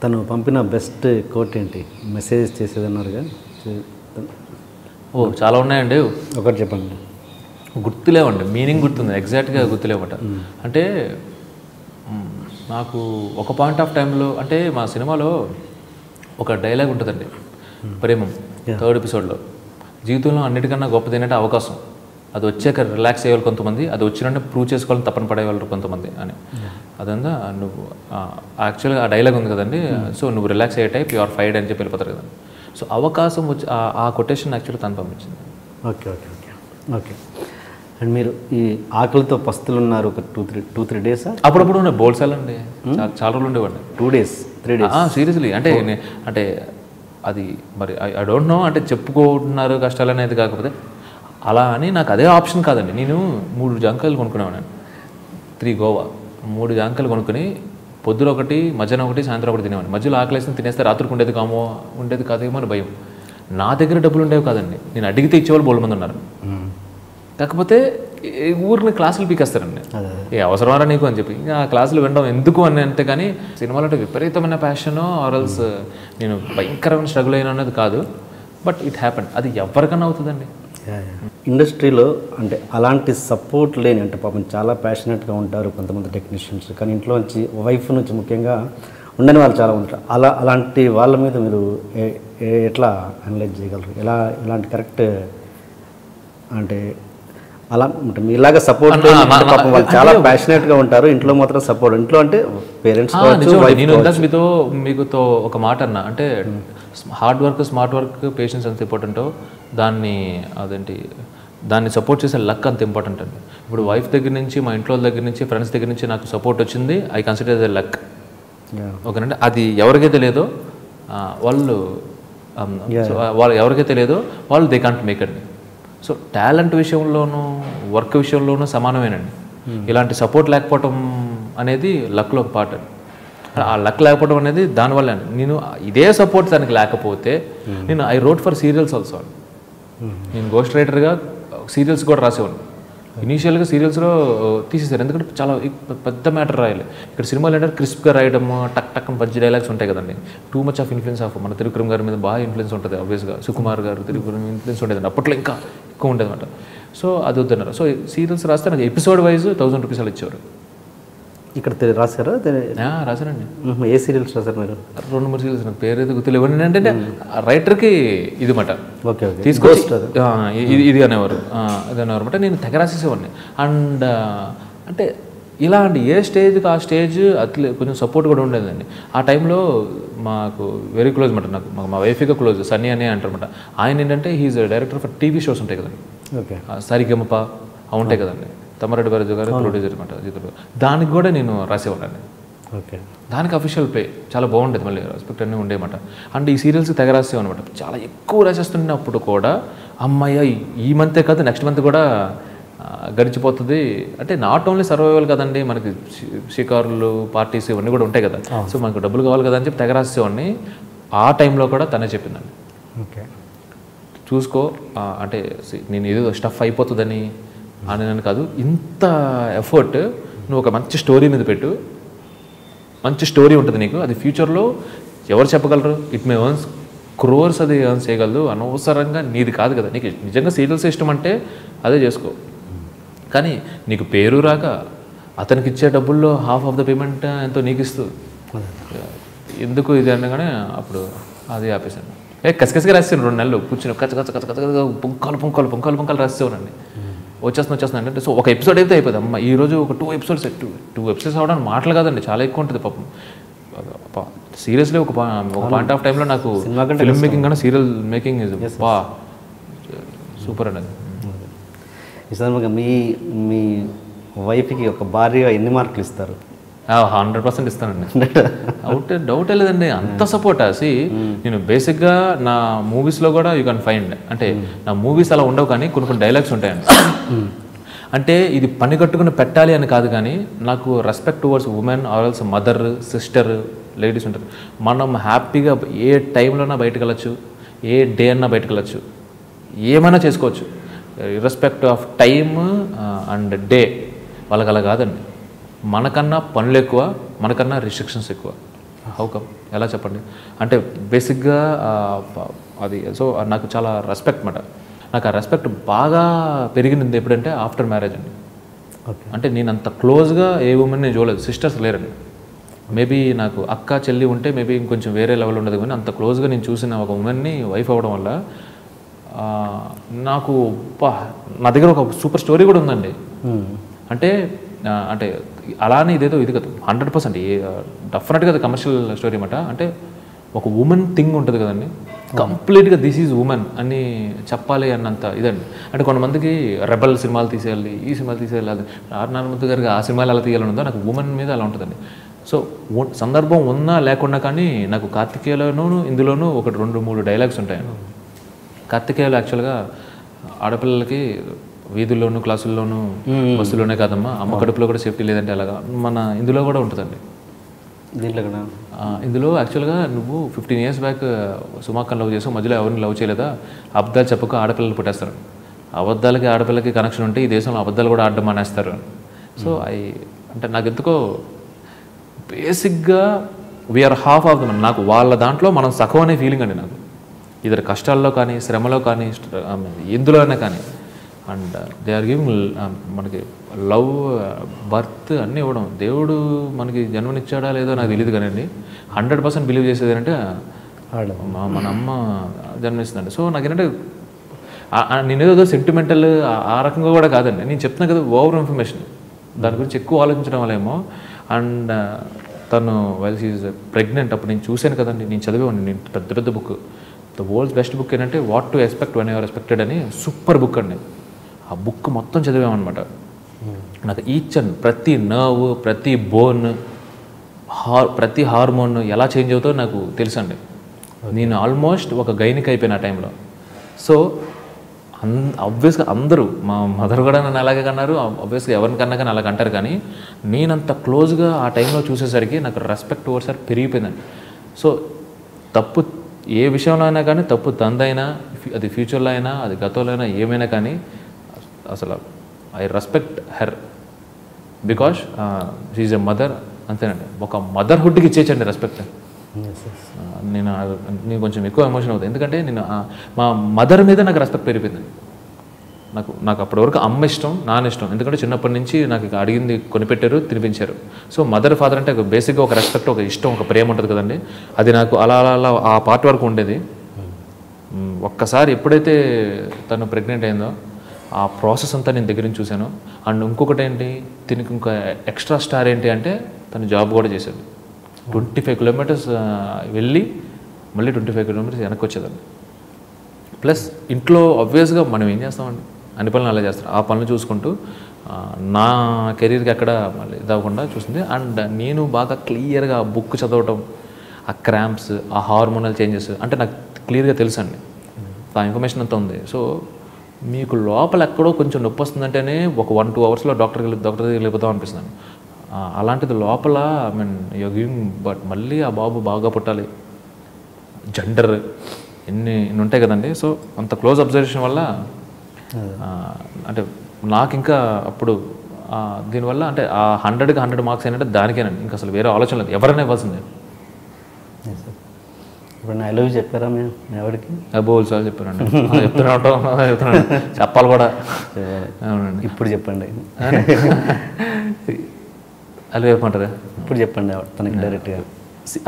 తను పంపిన best coat ఏంటి? మెసేజ్ చేసేదన్నారుగా. చాలా ఉన్నాయండి. ఒకటి చెప్పండి. గుర్తులేవండి, మీనింగ్ గుర్తుంది, ఎగ్జాక్ట్గా గుర్తులేవట. అంటే నాకు ఒక పాయింట్ ఆఫ్ టైంలో, అంటే మా సినిమాలో ఒక డైలాగ్ ఉంటుందండి, ప్రేమం 3rd ఎపిసోడ్లో, జీవితంలో అన్నిటికన్నా గొప్పది ఏంటంటే అవకాశం. అది వచ్చాక రిలాక్స్ అయ్యేవాళ్ళు కొంతమంది, అది వచ్చినట్టే ప్రూవ్ చేసుకోవాలని తప్పని పడేవాళ్ళు కొంతమంది అని. అదంతా నువ్వు యాక్చువల్గా ఆ డైలాగ్ ఉంది కదండి, సో నువ్వు రిలాక్స్ అయ్యే టైప్, యు ఆర్ ఫైడ్ అని చెప్పి వెళ్ళిపోతారు కదండి. సో అవకాశం వచ్చి ఆ కొటేషన్ యాక్చువల్గా తను పంపించింది. Okay okay okay okay. And మీరు ఈ ఆకలితో పస్తులు ఉన్నారు ఒక 2-3 డేస్? అప్పుడప్పుడు ఉన్నాయి బోల్సాలండి, చాలా రోజులు ఉండేవాడిని. 2 days 3 days సీరియస్లీ. అంటే అది మరి ఐ డోంట్ నో, అంటే చెప్పుకుంటున్నారు కష్టాలు అనేది, కాకపోతే అలా అని నాకు అదే ఆప్షన్ కాదండి. నేను 3 జాంకాయలు కొనుక్కునేవాడిని, 3 గోవా, 3 జాంకాయలు కొనుక్కొని పొద్దున ఒకటి, మధ్యాహ్నం ఒకటి, సాయంత్రం ఒకటి తినేవాడిని. మధ్యలో ఆకలేసి తినేస్తే రాత్రికి ఉండేది కాదేమో అని భయం. నా దగ్గర డబ్బులు ఉండేవి కాదండి, నేను అడిగితే ఇచ్చేవాళ్ళు బోల్డ్ మంది ఉన్నారు. కాకపోతే ఊరిని క్లాసులు పీకేస్తారండి, ఏ అవసరమారా నీకు అని చెప్పి. ఇంకా ఆ క్లాసులు వినడం ఎందుకు అని అంటే, కానీ సినిమాలో అంటే విపరీతమైన ప్యాషన్ ఆర్ఎల్స్ నేను భయంకరమైన స్ట్రగుల్ అయినా అన్నది కాదు, బట్ ఇట్ హ్యాపెండ్. అది ఎవరికన్నా అవుతుందండి ఇండస్ట్రీలో. అంటే అలాంటి సపోర్ట్ లేని, అంటే పాపం చాలా ప్యాషనెట్గా ఉంటారు కొంతమంది టెక్నీషియన్స్, కానీ ఇంట్లో నుంచి వైఫ్ నుంచి ముఖ్యంగా ఉండని వాళ్ళు చాలా ఉంటారు. అలాంటి వాళ్ళ మీద మీరు ఎట్లా అనలైజ్ చేయగలరు? ఇలాంటి కరెక్ట్ అంటే అలా ఉంటుంది ఇలాగ సపోర్ట్? పాపం వాళ్ళు చాలా ప్యాషనెట్గా ఉంటారు, ఇంట్లో మాత్రం సపోర్ట్. ఇంట్లో అంటే పేరెంట్స్. నేను మీతో ఒక మాట అన్నా, అంటే hard work, smart work, patience ఎంత ఇంపార్టెంటో దాన్ని సపోర్ట్ చేసే లక్ అంత ఇంపార్టెంట్ అండి. ఇప్పుడు వైఫ్ దగ్గర నుంచి, మా ఇంట్లో దగ్గర నుంచి, ఫ్రెండ్స్ దగ్గర నుంచి నాకు సపోర్ట్ వచ్చింది, ఐ కన్సిడర్ ద లక్. ఓకేనండి. అది ఎవరికైతే లేదో వాళ్ళు ఎవరికైతే లేదో వాళ్ళు దే కాంట్ మేక్ అండి. సో టాలెంట్ విషయంలోనూ వర్క్ విషయంలోనూ సమానమేనండి. ఇలాంటి సపోర్ట్ లేకపోవటం అనేది లక్లో ఒక పార్ట్ అండి. ఆ లక్ లేకపోవడం అనేది దానివల్ల అండి. నేను ఇదే సపోర్ట్ దానికి లేకపోతే నేను I wrote for serials also అండి. నేను గోస్ట్ రైటర్గా సీరియల్స్ కూడా రాసేవాడిని. ఇనీషియల్గా సీరియల్స్లో తీసేసారు, ఎందుకంటే చాలా పెద్ద మ్యాటర్ రాయాలి. ఇక్కడ సినిమాలు ఏంటంటే క్రిస్ప్గా రాయడం, టక్ టక్ పంచి డైలాగ్స్ ఉంటాయి కదండి. Too much of influence of మన త్రివిక్రమ్ గారి మీద బాగా ఇన్ఫ్లుయెన్స్ ఉంటుంది, ఆబ్వియస్గా సుకుమార్ గారు త్రివిక్రమ్ ఇన్ఫ్లుయెన్స్ ఉండేదండి, అప్పట్లో ఇంకా ఎక్కువ ఉండేది అనమాట. సో అది వద్దన్నారు. సో సీరియల్స్ రాస్తే నాకు ఎపిసోడ్ వైజ్ 1000 రూపీస్ అలా ఇచ్చేవారు. ఇక్కడ రాశారా? రాశానండి. ఏ సీరియల్స్ రాశారు మీరు? 2-3 సీరియల్స్, నాకు పేరు అయితే గుర్తులేవు. ఏంటంటే రైటర్కి ఇది మాట తీసుకొచ్చి ఇది అనేవారు, ఇది అనేవారు అనమాట. నేను తెగ రాసేసేవాడిని. అండ్ అంటే ఇలా అండి, ఏ స్టేజ్కి ఆ స్టేజ్ అట్లే కొంచెం సపోర్ట్ కూడా ఉండేదండి. ఆ టైంలో మాకు వెరీ క్లోజ్ అనమాట, నాకు మా వైఫ్గా క్లోజ్, సన్నీ అనే అంటారనమాట. ఆయన ఏంటంటే he's director for TV shows ఉంటాయి కదండి, సరిగమప అవి ఉంటాయి కదండి. తమ్మారెడ్డి బాలాజీ గారు ప్రొడ్యూసర్ అనమాట జీతులు. దానికి కూడా నేను రాసేవాడిని. ఓకే. దానికి అఫీషియల్ ప్లే చాలా బాగుండేది, మళ్ళీ రెస్పెక్ట్ అన్నీ ఉండేమాట. అండ్ ఈ సీరియల్స్ తెగ రాసేవన్నమాట, చాలా ఎక్కువ రాసేస్తున్నప్పుడు కూడా అమ్మాయి ఈ మంతే కాదు నెక్స్ట్ మంత్ కూడా గడిచిపోతుంది. అంటే నాట్ ఓన్లీ సర్వైవల్ కదండి, మనకి షికారులు, పార్టీస్ ఇవన్నీ కూడా ఉంటాయి కదా. సో మనకు డబ్బులు కావాలి కదా అని చెప్పి తెగ రాసేవాడిని. ఆ టైంలో కూడా తనే చెప్పిందండి, ఓకే చూసుకో, అంటే నేను ఏదో స్టఫ్ అయిపోతుందని అని నేను కాదు, ఇంత ఎఫర్ట్ నువ్వు ఒక మంచి స్టోరీ మీద పెట్టు, మంచి స్టోరీ ఉంటుంది నీకు, అది ఫ్యూచర్లో ఎవరు చెప్పగలరు, ఇట్ మే ఎర్న్స్ క్రోర్స్, అది ఎర్న్స్ చేయగలదు, అనవసరంగా నీది కాదు కదా. నీకు నిజంగా సీరియల్స్ ఇష్టం అంటే అదే చేసుకో, కానీ నీకు పేరు రాక అతనికి ఇచ్చే డబ్బుల్లో హాఫ్ ఆఫ్ ద పేమెంట్ ఎంతో నీకు ఇస్తూ ఎందుకు ఇది అనగానే అప్పుడు అది ఆపేశాను. కసికసిగా రాస్తాను 2 నెలలు కూర్చుని కచ్చ పుంకాలు రాసేవానండి. వచ్చేస్తున్నా అంటే. సో ఒక ఎపిసోడ్ అయితే అయిపోతుంది, అమ్మ ఈరోజు ఒక 2 ఎపిసోడ్స్ అవడానికి మాటలు కాదండి, చాలా ఎక్కువ ఉంటుంది పాపం. సీరియస్లీ ఒక పాయింట్ ఆఫ్ టైంలో నాకు ఫిల్మ్ మేకింగ్ కన్నా సీరియల్ మేకింగ్ ఇస్ సూపర్ అండి. మీ వైఫ్కి ఒక భార్యగా ఎన్ని మార్కులు ఇస్తారు? 100% ఇస్తానండి, డౌటే లేదండి. అంత సపోర్ట్ నేను బేసిక్గా నా మూవీస్లో కూడా యూ కెన్ ఫైండ్, అంటే నా మూవీస్ అలా ఉండవు కానీ కొన్ని డైలాగ్స్ ఉంటాయండి. అంటే ఇది పని కట్టుకుని పెట్టాలి అని కాదు, కానీ నాకు రెస్పెక్ట్ టువర్డ్స్ ఉమెన్ ఆర్ఎల్స్ మదర్, సిస్టర్, లేడీస్ ఉంటారు. మనం హ్యాపీగా ఏ టైంలోనా బయటకు వెళ్ళచ్చు, ఏ డే అన్నా బయటకు వెళ్ళచ్చు, ఏమైనా చేసుకోవచ్చు, ఇర్రెస్పెక్ట్ ఆఫ్ టైమ్ అండ్ డే. వాళ్ళకి అలా కాదండి, మనకన్నా పనులు ఎక్కువ, మనకన్నా రిస్ట్రిక్షన్స్ ఎక్కువ. హౌ కమ్, ఎలా చెప్పండి? అంటే బేసిక్గా అది సో నాకు చాలా రెస్పెక్ట్ అన్నమాట. నాకు ఆ రెస్పెక్ట్ బాగా పెరిగింది ఎప్పుడంటే ఆఫ్టర్ మ్యారేజ్ అండి. ఓకే. అంటే నేను అంత క్లోజ్గా ఏ ఉమెన్ నేను చూడలేదు. సిస్టర్స్ లేరండి. మేబీ నాకు అక్క చెల్లి ఉంటే మేబీ ఇంకొంచెం వేరే లెవెల్ ఉండదు, కానీ అంత క్లోజ్గా నేను చూసిన ఒక ఉమెన్ని వైఫ్ అవ్వడం వల్ల నాకు నా దగ్గర ఒక సూపర్ స్టోరీ కూడా ఉందండి. అంటే అంటే అలానే ఇదేదో ఇది కదా 100% డెఫినెట్గా అది కమర్షియల్ స్టోరీ అన్నమాట. అంటే ఒక ఉమెన్ థింగ్ ఉంటుంది కదండి, కంప్లీట్గా దిస్ ఈజ్ ఉమెన్ అని చెప్పాలి అన్నంత ఇదండి. అంటే కొంతమందికి రెబల్ సినిమాలు తీసేయాలి, ఈ సినిమాలు తీసేయాలి, అది నారాయణమూర్తి గారికి ఆ సినిమాలు ఎలా తీయాలని ఉందో నాకు ఉమెన్ మీద అలా ఉంటుందండి. సో సందర్భం ఉన్నా లేకుండా కానీ నాకు కార్తికేయలోనూ ఇందులోనూ ఒకటి 2-3 డైలాగ్స్ ఉంటాయండి. కార్తికేయలో యాక్చువల్గా ఆడపిల్లలకి వీధుల్లోనూ క్లాసుల్లోనూ బస్సులోనే కాదమ్మా, అమ్మ కడుపులో కూడా సేఫ్టీ లేదంటే అలాగా మన ఇందులో కూడా ఉంటుందండి. దీంట్లో కూడా ఇందులో యాక్చువల్గా నువ్వు 15 years బ్యాక్ సుమాక్కని లవ్ చేసావు, మధ్యలో ఎవరిని లవ్ చేయలేదా, అబద్ధాలు చెప్పక ఆడపిల్లలు పుట్టేస్తారు, అబద్ధాలకి ఆడపిల్లకి కనెక్షన్ ఉంటే ఈ దేశంలో అబద్ధాలు కూడా ఆడడం మానేస్తారు. సో అంటే నాకు ఎందుకో బేసిక్గా we are half of the Mann. నాకు వాళ్ళ దాంట్లో మనం సగం అనే ఫీలింగ్ అండి నాకు. ఇద్దరు కష్టాల్లో కానీ శ్రమలో కానీ ఎందులో అయినా కానీ. అండ్ దే ఆర్ గివింగ్ మనకి లవ్, బర్త్ అన్నీ ఇవ్వడం. దేవుడు మనకి జన్మనిచ్చాడా లేదో నాకు తెలియదు కానీ అండి 100% బిలీవ్ చేసేది ఏంటంటే మన అమ్మ జన్మనిస్తుందండి. సో నాకేంటంటే నేనేదో సెంటిమెంటల్ ఆ రకంగా కూడా కాదండి, నేను చెప్తున్నా కదా ఓవర్ ఇన్ఫర్మేషన్, దాని గురించి ఎక్కువ ఆలోచించడం వల్ల ఏమో. అండ్ తను వైల్ షీ ఈజ్ ప్రెగ్నెంట్ అప్పుడు నేను చూశాను కదండి, నేను చదివేవాడిని. నేను పెద్ద book, the world's best book ఏంటంటే what to expect when your expected అని సూపర్ బుక్ అండి. ఆ బుక్ మొత్తం చదివామన్నమాట. నాకు ఈచ్ అండ్ ప్రతి నర్వ్, ప్రతి బోన్, ప్రతి హార్మోన్ ఎలా చేంజ్ అవుతుందో నాకు తెలుసండి. నేను ఆల్మోస్ట్ ఒక గైనిక్ అయిపోయిన ఆ టైంలో. సో ఆబ్వియస్గా అందరూ మా మదర్ కూడా నన్ను అలాగే కన్నారు, ఆబ్వియస్గా ఎవరిని కన్నా కానీ అలాగ అంటారు. కానీ నేనంత క్లోజ్గా ఆ టైంలో చూసేసరికి నాకు రెస్పెక్ట్ ఓవర్ సార్ పెరిగిపోయిందండి. సో తప్పు ఏ విషయంలో అయినా కానీ, తప్పు తందైనా, అది ఫ్యూచర్లో అయినా, అది గతంలో అయినా, ఏమైనా కానీ అసలు I respect her because she's a mother. అంతేనండి, ఒక మదర్హుడ్కి ఇచ్చేయచ్చండి రెస్పెక్ట్. నేను కొంచెం ఎక్కువ ఎమోషన్ అవుతుంది, ఎందుకంటే నేను మా మదర్ మీద నాకు రెస్పెక్ట్ పెరిగిపోయింది. నాకు అప్పటి వరకు అమ్మ ఇష్టం, నాన్న ఇష్టం, ఎందుకంటే చిన్నప్పటి నుంచి నాకు అడిగింది కొనిపెట్టారు, తినిపించారు. సో మదర్ ఫాదర్ అంటే బేసిక్గా ఒక రెస్పెక్ట్, ఒక ఇష్టం, ఒక ప్రేమ ఉంటుంది కదండి. అది నాకు అలా ఆ పార్ట్ వరకు ఉండేది. ఒక్కసారి ఎప్పుడైతే తను ప్రెగ్నెంట్ అయిందో ఆ ప్రాసెస్ అంతా నేను దగ్గర నుంచి చూశాను. అండ్ ఇంకొకటి ఏంటి, దీనికి ఇంకా ఎక్స్ట్రా స్టార్ ఏంటి అంటే తను జాబ్ కూడా చేశాడు. 25 kilometers వెళ్ళి మళ్ళీ 25 kilometers వెనక్కి వచ్చేదాన్ని. ప్లస్ ఇంట్లో ఆబ్వియస్గా మనం ఏం చేస్తామండి, అన్ని పనులు అలా చేస్తారు. ఆ పనులు చూసుకుంటూ నా కెరీర్కి ఎక్కడ మళ్ళీ ఇదవ్వకుండా చూసింది. అండ్ నేను బాగా క్లియర్గా ఆ బుక్ చదవటం, ఆ క్రాంప్స్, ఆ హార్మోనల్ చేంజెస్ అంటే నాకు క్లియర్గా తెలుసు అండి. ఆ ఇన్ఫర్మేషన్ అంతా ఉంది. సో మీకు లోపల ఎక్కడో కొంచెం నొప్పి వస్తుందంటేనే ఒక 1-2 hours డాక్టర్ దగ్గరికి వెళ్ళిపోతాం అనిపిస్తుంది. అలాంటిది లోపల I mean you giving, but మళ్ళీ ఆ బాబు బాగా పుట్టాలి, జెండర్ ఇన్ని ఉంటాయి కదండి. సో అంత క్లోజ్ అబ్జర్వేషన్ వల్ల అంటే నాకు ఇంకా అప్పుడు దీనివల్ల అంటే ఆ 100కి 100 మార్క్స్ ఏంటంటే దానికేనండి, ఇంకా అసలు వేరే ఆలోచన లేదు, ఎవరైనా ఇవ్వాల్సిందే. ఇప్పుడు ఐ లవ్ యూ చెప్పారా మేము ఎవరికి? బోల్ సార్ చెప్పారండి, చెప్తున్నాను చెప్పాలి కూడా. అవునండి, ఇప్పుడు చెప్పండి. అలా చెప్పమంటారా? ఇప్పుడు చెప్పండి తనకి డైరెక్ట్గా.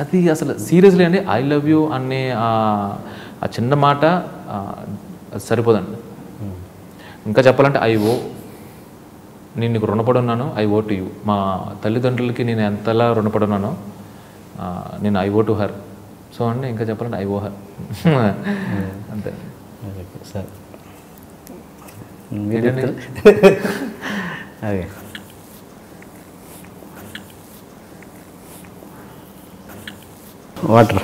అది అసలు సీరియస్లీ అండి, ఐ లవ్ యూ అనే ఆ చిన్న మాట అది సరిపోదండి. ఇంకా చెప్పాలంటే నేను నీకు రుణపడి ఉన్నాను, ఐ ఓ టు యూ. మా తల్లిదండ్రులకి నేను ఎంతలా రుణపడి ఉన్నానో నేను I owe to her. So అండి ఇంకా చెప్పాలంటే ఐ ఓ హర్ అంతే. సార్ అదే వాటర్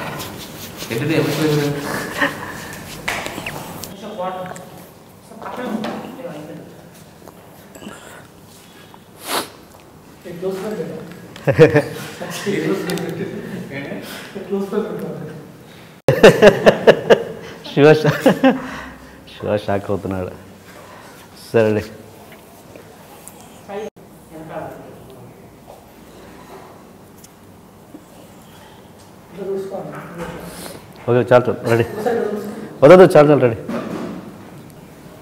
శివ షాక్ అవుతున్నాడు. సరే ఓకే చాలు రెడీ వదదు చాలు రెడీ.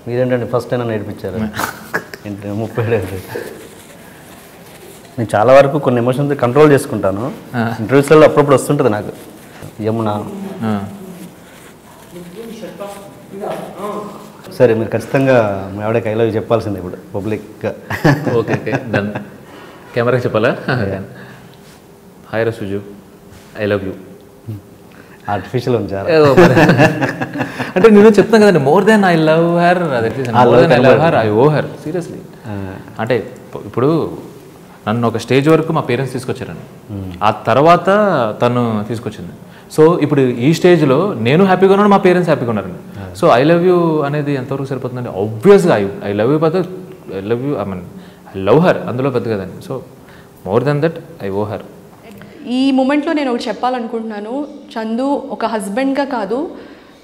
మీరేంటండి ఫస్ట్ అయినా నేర్పించారు ఏంటి 37 నేను చాలా వరకు కొన్ని ఎమోషన్స్ కంట్రోల్ చేసుకుంటాను. ఇంటర్వ్యూస్లో అప్పుడప్పుడు వస్తుంటుంది నాకు. యమున సరే మీరు ఖచ్చితంగా మా ఆవిడకి ఐ లవ్ యూ చెప్పాల్సిందే ఇప్పుడు పబ్లిక్గా. Okay okay done. కెమెరాకి చెప్పాలా? హాయ్ రా Suju, I love you. Artificial ఉంది చాలా. అంటే నేను చెప్తాను కదండి, more than I love her, I love her, I owe her seriously. అంటే ఇప్పుడు నన్ను ఒక స్టేజ్ వరకు మా పేరెంట్స్ తీసుకొచ్చారండి, ఆ తర్వాత తను తీసుకొచ్చింది. సో ఇప్పుడు ఈ స్టేజ్లో నేను హ్యాపీగా ఉన్నాను, మా పేరెంట్స్ హ్యాపీగా ఉన్నారండి. సో ఐ లవ్ యూ అనేది ఎంతవరకు సరిపోతుందండి? ఆబ్వియస్గా ఐ లవ్ యూ పెద్ద, I love you, I mean I love her అందులో పెద్ద కదండి. So more than that I owe her. ఈ మూమెంట్లో నేను ఒకటి చెప్పాలనుకుంటున్నాను. చందు ఒక హస్బెండ్గా కాదు,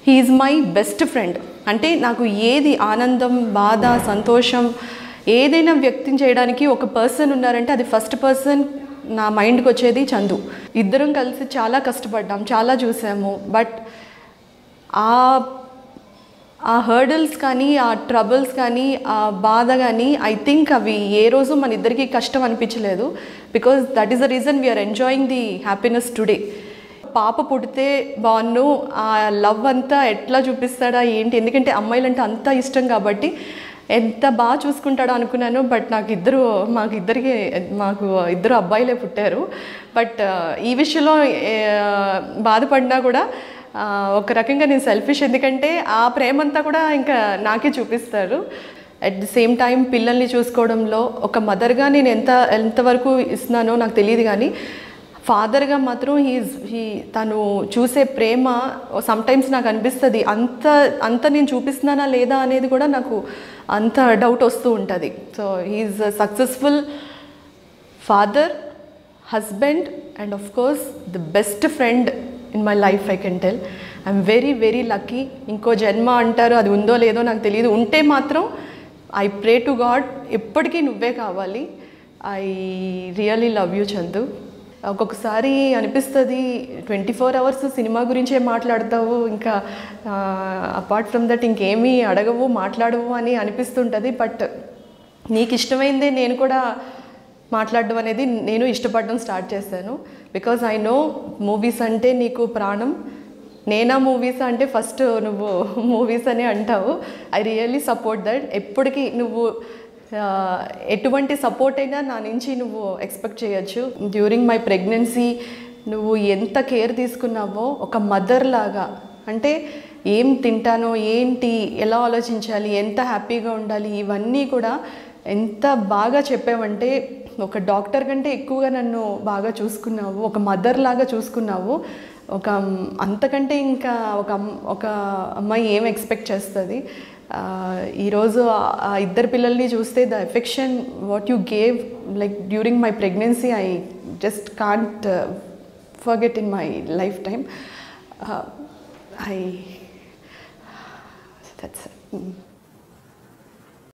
హీఈస్ మై బెస్ట్ ఫ్రెండ్. అంటే నాకు ఏది ఆనందం, బాధ, సంతోషం ఏదైనా వ్యక్తం చేయడానికి ఒక పర్సన్ ఉన్నారంటే అది ఫస్ట్ పర్సన్ నా మైండ్కి వచ్చేది చందు. ఇద్దరం కలిసి చాలా కష్టపడ్డాం, చాలా చూసాము. బట్ ఆ హర్డల్స్ కానీ, ఆ ట్రబుల్స్ కానీ, ఆ బాధ కానీ ఐ థింక్ అవి ఏ రోజు మన ఇద్దరికి కష్టం అనిపించలేదు. Because that is the reason we're enjoying the happiness today. పాప పుడితే బాగున్ను, ఆ లవ్ అంతా ఎట్లా చూపిస్తాడా ఏంటి, ఎందుకంటే అమ్మాయిలంటే అంత ఇష్టం కాబట్టి ఎంత బాగా చూసుకుంటాడో అనుకున్నాను. బట్ మాకు ఇద్దరు అబ్బాయిలే పుట్టారు. బట్ ఈ విషయంలో బాధపడినా కూడా ఒక రకంగా నేను సెల్ఫిష్, ఎందుకంటే ఆ ప్రేమంతా కూడా ఇంకా నాకే చూపిస్తారు. అట్ ది సేమ్ టైం పిల్లల్ని చూసుకోవడంలో ఒక మదర్గా నేను ఎంతవరకు ఇస్తున్నానో నాకు తెలియదు, కానీ ఫాదర్గా మాత్రం తను చూసే ప్రేమ సమ్టైమ్స్ నాకు అనిపిస్తుంది అంత నేను చూపిస్తున్నానా లేదా అనేది కూడా నాకు అంత డౌట్ వస్తూ ఉంటుంది. So he's a successful father, husband and of course the best friend in my life. I can tell I'm very very lucky. ఇంకో జన్మ అంటారు, అది ఉందో లేదో నాకు తెలియదు. ఉంటే మాత్రం ఐ ప్రే టు గాడ్ ఎప్పటికీ నువ్వే కావాలి. I really love you Chandu. ఒక్కొక్కసారి అనిపిస్తుంది 24 hours సినిమా గురించే మాట్లాడతావు, ఇంకా అపార్ట్ ఫ్రమ్ దట్ ఇంకేమీ అడగవు, మాట్లాడవు అని అనిపిస్తుంటుంది. బట్ నీకు ఇష్టమైందే నేను కూడా మాట్లాడడం అనేది నేను ఇష్టపడడం స్టార్ట్ చేశాను. బికాజ్ ఐ నో మూవీస్ అంటే నీకు ప్రాణం. నేనా మూవీస్ అంటే ఫస్ట్ నువ్వు మూవీస్ అని అంటావు. I really support that. ఎప్పటికీ నువ్వు ఎటువంటి సపోర్ట్ అయినా నా నుంచి నువ్వు ఎక్స్పెక్ట్ చేయొచ్చు. డ్యూరింగ్ మై ప్రెగ్నెన్సీ నువ్వు ఎంత కేర్ తీసుకున్నావో ఒక మదర్ లాగా, అంటే ఏం తింటానో ఏంటి, ఎలా ఆలోచించాలి, ఎంత హ్యాపీగా ఉండాలి, ఇవన్నీ కూడా ఎంత బాగా చెప్పావంటే ఒక డాక్టర్ కంటే ఎక్కువగా నన్ను బాగా చూసుకున్నావు, ఒక మదర్ లాగా చూసుకున్నావు. అంతకంటే ఇంకా ఒక అమ్మాయి ఏం ఎక్స్పెక్ట్ చేస్తుంది. ఈరోజు ఆ ఇద్దరు పిల్లల్ని చూస్తే the affection what you gave like during my pregnancy I just can't forget in my life time. That's